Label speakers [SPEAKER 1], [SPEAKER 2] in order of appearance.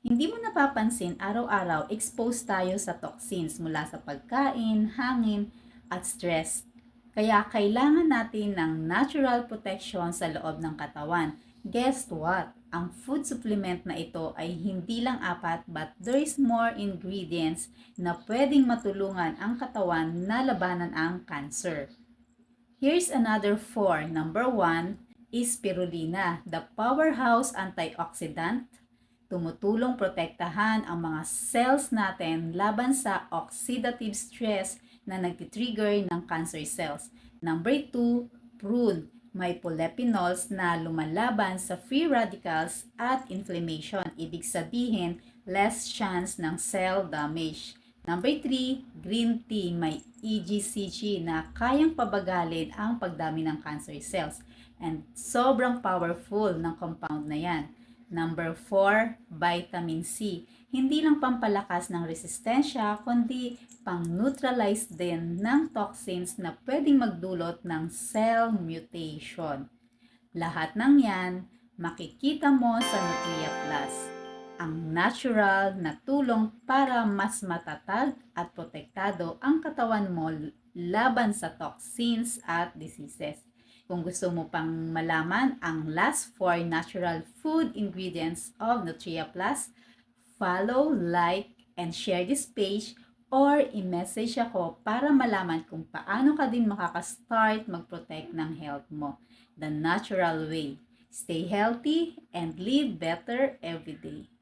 [SPEAKER 1] Hindi mo napapansin araw-araw exposed tayo sa toxins mula sa pagkain, hangin, at stress. Kaya kailangan natin ng natural protection sa loob ng katawan. Guess what? Ang food supplement na ito ay hindi lang apat but there is more ingredients na pwedeng matulungan ang katawan na labanan ang cancer. Here's another four. Number one is spirulina, the powerhouse antioxidant. Tumutulong protektahan ang mga cells natin laban sa oxidative stress na nagtitrigger ng cancer cells. Number 2, prune. May polyphenols na lumalaban sa free radicals at inflammation. Ibig sabihin, less chance ng cell damage. Number 3, green tea. May EGCG na kayang pabagalin ang pagdami ng cancer cells. And sobrang powerful ng compound na yan. Number 4, vitamin C. Hindi lang pampalakas ng resistensya, kundi pang-neutralize din ng toxins na pwedeng magdulot ng cell mutation. Lahat ng yan, makikita mo sa Nutria Plus, ang natural na tulong para mas matatag at protektado ang katawan mo laban sa toxins at diseases. Kung gusto mo pang malaman ang last 4 natural food ingredients of Nutria Plus, follow, like, and share this page or i-message ako para malaman kung paano ka din makaka-start mag-protect ng health mo. The natural way. Stay healthy and live better every day.